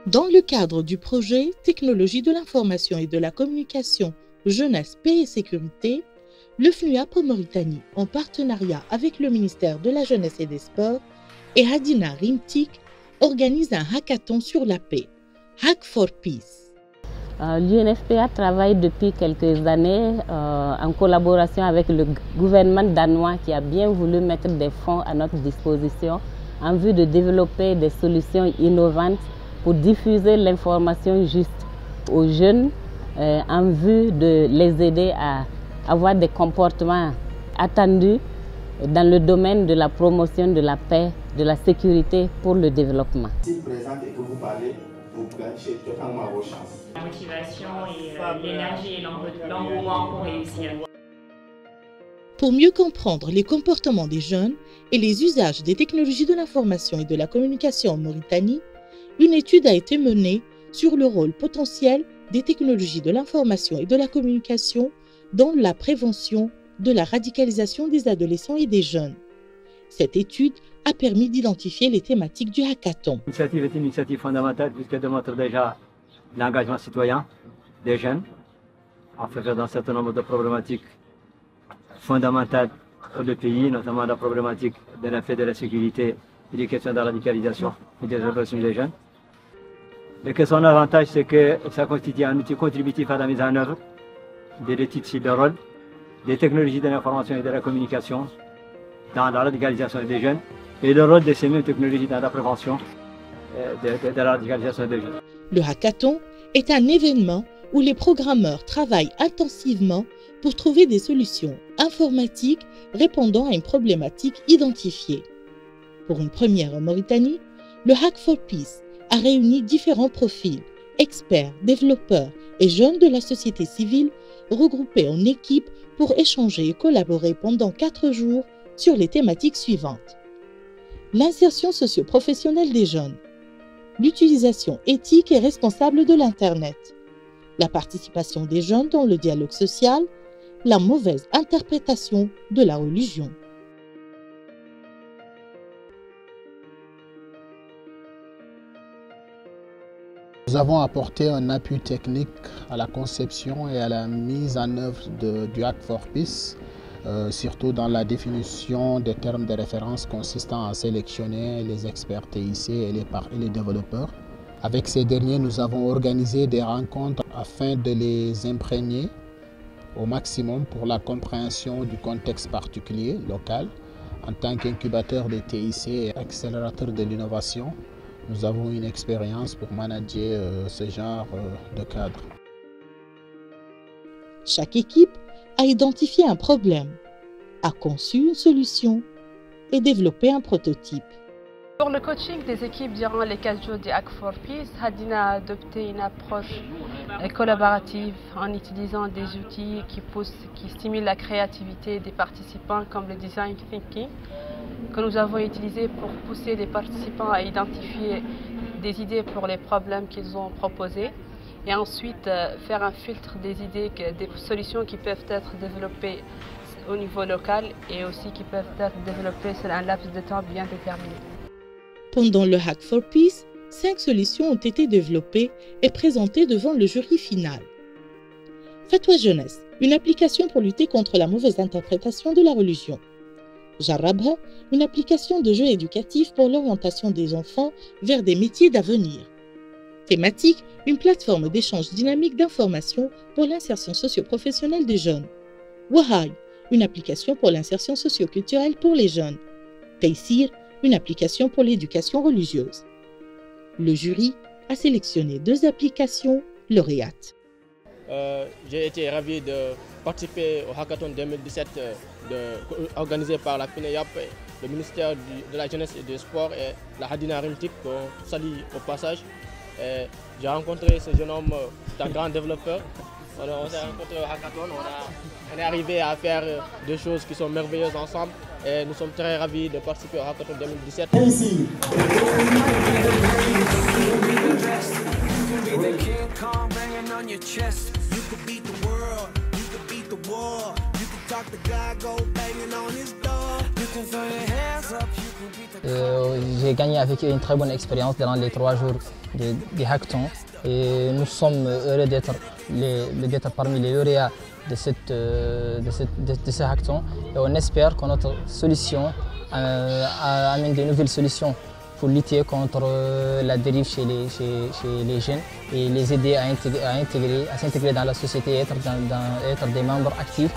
Dans le cadre du projet Technologie de l'information et de la communication, jeunesse, paix et sécurité, le FNUAP Mauritanie, en partenariat avec le ministère de la Jeunesse et des Sports, et Hadina Rimtik, organise un hackathon sur la paix, Hack for Peace. L'UNFPA travaille depuis quelques années en collaboration avec le gouvernement danois qui a bien voulu mettre des fonds à notre disposition en vue de développer des solutions innovantes pour diffuser l'information juste aux jeunes en vue de les aider à avoir des comportements attendus dans le domaine de la promotion de la paix, de la sécurité pour le développement. La motivation et l'énergie et l'engouement pour réussir. Pour mieux comprendre les comportements des jeunes et les usages des technologies de l'information et de la communication en Mauritanie, une étude a été menée sur le rôle potentiel des technologies de l'information et de la communication dans la prévention de la radicalisation des adolescents et des jeunes. Cette étude a permis d'identifier les thématiques du hackathon. L'initiative est une initiative fondamentale puisqu'elle démontre déjà l'engagement citoyen des jeunes en faveur d'un certain nombre de problématiques fondamentales pour le pays, notamment la problématique de la paix, de la sécurité et des questions de la radicalisation et des opérations des jeunes. Et que son avantage, c'est que ça constitue un outil contributif à la mise en œuvre des titres de rôle, des technologies de l'information et de la communication dans la radicalisation des jeunes et le rôle de ces mêmes technologies dans la prévention de la radicalisation des jeunes. Le hackathon est un événement où les programmeurs travaillent intensivement pour trouver des solutions informatiques répondant à une problématique identifiée. Pour une première en Mauritanie, le Hack for Peace a réuni différents profils, experts, développeurs et jeunes de la société civile regroupés en équipes pour échanger et collaborer pendant 4 jours sur les thématiques suivantes. L'insertion socio-professionnelle des jeunes, l'utilisation éthique et responsable de l'Internet, la participation des jeunes dans le dialogue social, la mauvaise interprétation de la religion. Nous avons apporté un appui technique à la conception et à la mise en œuvre du Hack for Peace, surtout dans la définition des termes de référence consistant à sélectionner les experts TIC et les développeurs. Avec ces derniers, nous avons organisé des rencontres afin de les imprégner au maximum pour la compréhension du contexte particulier local. En tant qu'incubateur de TIC et accélérateur de l'innovation, nous avons une expérience pour manager ce genre de cadre. Chaque équipe a identifié un problème, a conçu une solution et développé un prototype. Pour le coaching des équipes durant les 4 jours du Hack for Peace, Hadina a adopté une approche collaborative en utilisant des outils qui stimulent la créativité des participants comme le design thinking, que nous avons utilisé pour pousser les participants à identifier des idées pour les problèmes qu'ils ont proposés et ensuite faire un filtre des idées, des solutions qui peuvent être développées au niveau local et aussi qui peuvent être développées sur un laps de temps bien déterminé. Pendant le Hack for Peace, 5 solutions ont été développées et présentées devant le jury final. Fatwa Jeunesse, une application pour lutter contre la mauvaise interprétation de la religion. Jarrabha, une application de jeu éducatif pour l'orientation des enfants vers des métiers d'avenir. Thématique, une plateforme d'échange dynamique d'informations pour l'insertion socio-professionnelle des jeunes. Wahai, une application pour l'insertion socio-culturelle pour les jeunes. Taysir, une application pour l'éducation religieuse. Le jury a sélectionné 2 applications lauréates. J'ai été ravi de participer au Hackathon 2017 organisé par la FNUAP, le ministère de la Jeunesse et des Sports et la Hadina Rimtik, qu'on salue au passage. J'ai rencontré ce jeune homme, c'est un grand développeur. On s'est rencontrés au Hackathon, on est arrivé à faire des choses qui sont merveilleuses ensemble et nous sommes très ravis de participer au Hackathon 2017. Talk to God, go banging on his door. You can throw your hands up, you can J'ai gagné avec eux une très bonne expérience durant les 3 jours des hackathons. Et nous sommes heureux d'être parmi les lauréats de ce hackathon. Et on espère que notre solution amène de nouvelles solutions pour lutter contre la dérive chez les jeunes et les aider à s'intégrer dans la société et être des membres actifs.